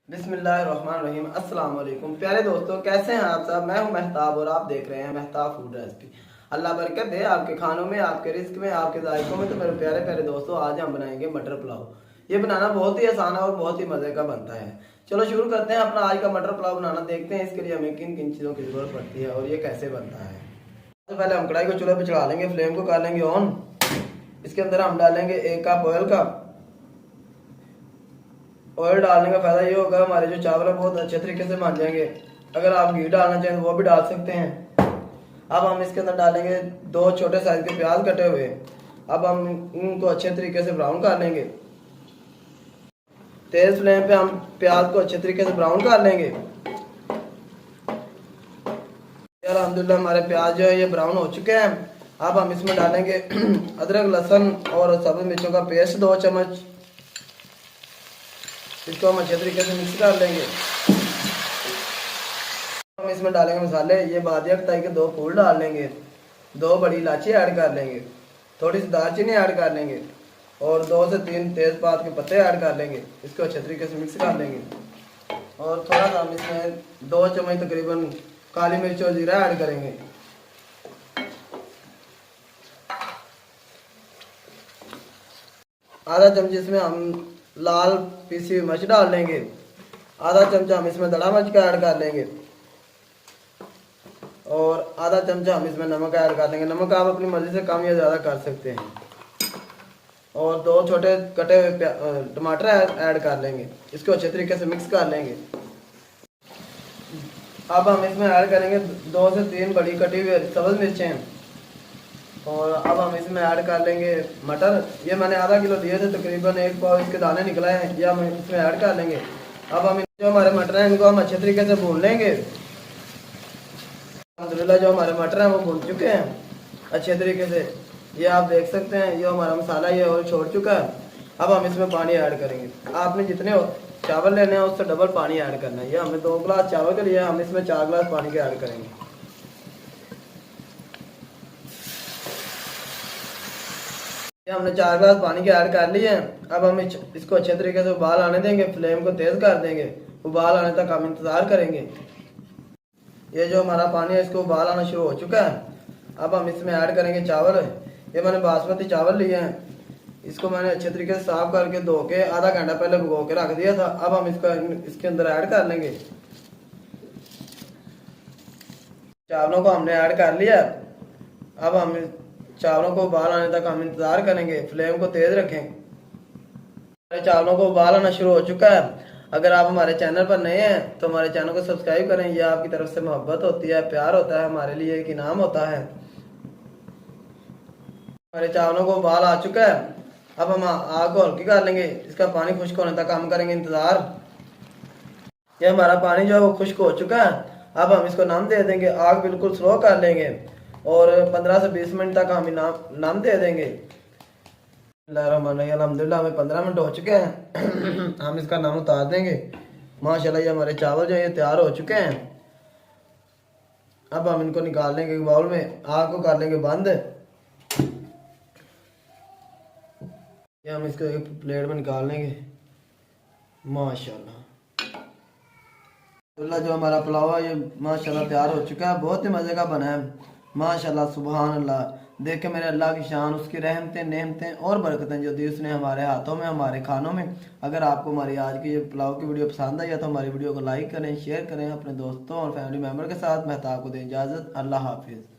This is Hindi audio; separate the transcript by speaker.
Speaker 1: बिस्मिल्लाहिर्रहमानिर्रहीम। अस्सलाम वालेकुम प्यारे दोस्तों, कैसे हैं आप सब। मैं हूं महताब और आप देख रहे हैं महताब फूड रेसिपी। अल्लाह बरकत दे आपके खानों में, आपके रिस्क में, आपके जायकों में। तो मेरे प्यारे प्यारे दोस्तों, आज हम बनाएंगे मटर पुलाव। ये बनाना बहुत ही आसान है और बहुत ही मज़े का बनता है। चलो शुरू करते हैं अपना आज का मटर पुलाव बनाना। देखते हैं इसके लिए हमें किन किन चीज़ों की ज़रूरत पड़ती है और ये कैसे बनता है। सबसे पहले हम कढ़ाई को चूल्हे पर चढ़ा लेंगे, फ्लेम को कर लेंगे ऑन। इसके अंदर हम डालेंगे 1 कप ऑयल का। ऑयल डालने का फायदा ये होगा, हमारे जो चावल है बहुत अच्छे तरीके से बन जाएंगे। अगर आप घी डालना चाहें तो वो भी डाल सकते हैं। अब हम इसके अंदर डालेंगे 2 छोटे साइज के प्याज कटे हुए। अब हम इनको अच्छे तरीके से ब्राउन कर लेंगे। तेज फ्लेम पे हम प्याज को अच्छे तरीके से ब्राउन कर लेंगे। अल्हम्दुलिल्लाह हमारे प्याज जो है ये ब्राउन हो चुके हैं। अब हम इसमें डालेंगे अदरक लहसुन और सब्ज मिर्चों का पेस्ट 2 चम्मच। इसको हम अच्छे तरीके से मिक्स कर लेंगे। हम इसमें डालेंगे मसाले। ये बादिया कटाई के 2 फूल डाल लेंगे, 2 बड़ी इलायची ऐड कर लेंगे, थोड़ी सी दालचीनी ऐड कर लेंगे और 2 से 3 तेज़पात के पत्ते ऐड कर लेंगे। इसको अच्छे तरीके से मिक्स कर लेंगे और थोड़ा सा हम इसमें 2 चम्मच तकरीबन काली मिर्च और जीरा ऐड करेंगे। आधा चम्मच इसमें हम लाल पीसी हुई मिर्च डाल लेंगे। आधा चमचा हम इसमें दड़ा मिर्च का ऐड कर लेंगे और आधा चमचा हम इसमें नमक ऐड कर लेंगे। नमक आप अपनी मर्जी से कम या ज़्यादा कर सकते हैं। और 2 छोटे कटे हुए टमाटर ऐड कर लेंगे। इसको अच्छे तरीके से मिक्स कर लेंगे। अब हम इसमें ऐड करेंगे 2 से 3 बड़ी कटी हुई सब्ज़ मिर्चें और अब हम इसमें ऐड कर लेंगे मटर। ये मैंने आधा किलो दिए थे, तकरीबन 1 पाव इसके दाने निकले हैं। ये हम इसमें ऐड कर लेंगे। अब हम जो हमारे मटर हैं इनको हम अच्छे तरीके से भून लेंगे। अल्हम्दुलिल्लाह जो हमारे मटर हैं वो भून चुके हैं अच्छे तरीके से। ये आप देख सकते हैं ये हमारा मसाला ये और छोड़ चुका है। अब हम इसमें पानी ऐड करेंगे। आपने जितने चावल लेने हैं उससे डबल पानी ऐड करना है। ये हमें 2 गिलास चावल के लिए हम इसमें 4 गिलास पानी के ऐड करेंगे। ये हमने 4 गिलास पानी के ऐड कर लिए हैं। अब हम इसको अच्छे तरीके से उबाल आने देंगे। फ्लेम को तेज़ कर देंगे। उबाल आने तक हम इंतज़ार करेंगे। ये जो हमारा पानी है इसको उबाल आना शुरू हो चुका है। अब हम इसमें ऐड करेंगे चावल। ये मैंने बासमती चावल लिए हैं। इसको मैंने अच्छे तरीके से साफ करके धो के आधा घंटा पहले भिगो के रख दिया था। अब हम इसके अंदर ऐड कर लेंगे। चावलों को हमने ऐड कर लिया। अब हम चावलों को उबाल आने तक हम इंतज़ार करेंगे। फ्लेम को तेज़ रखें। हमारे चावलों को उबाल आना शुरू हो चुका है। अगर आप हमारे चैनल पर नए हैं तो हमारे चैनल को सब्सक्राइब करें। यह आपकी तरफ से मोहब्बत होती है, प्यार होता है, हमारे लिए एक इनाम होता है। हमारे चावलों को उबाल आ चुका है। अब हम आग को हल्की कर लेंगे। इसका पानी खुश्क होने तक हम करेंगे इंतज़ार। यह हमारा पानी जो है वो खुश्क हो चुका है। अब हम इसको नम दे देंगे। आग बिल्कुल स्लो कर लेंगे और 15 से 20 मिनट तक हम नम दे देंगे। अल्हम्दुलिल्लाह हमें 15 मिनट हो चुके हैं। हम इसका नम उतार देंगे। माशाल्लाह ये हमारे चावल जो है ये तैयार हो चुके हैं। अब हम इनको निकाल लेंगे बाउल में। आग को कर लेंगे बंद। ये हम इसको एक प्लेट में निकाल लेंगे। माशाल्लाह जो हमारा पुलाव है ये माशाल्लाह तैयार हो चुका है। बहुत ही मज़े का बना है। माशाल्लाह सुभान अल्लाह। देख के मेरे अल्लाह की शान, उसकी रहमतें नेमतें और बरकतें जो दी उसने हमारे हाथों में, हमारे खानों में। अगर आपको हमारी आज की ये पुलाव की वीडियो पसंद आई है तो हमारी वीडियो को लाइक करें, शेयर करें अपने दोस्तों और फैमिली मेम्बर के साथ। महताब को दें इजाज़त। अल्लाह हाफिज़।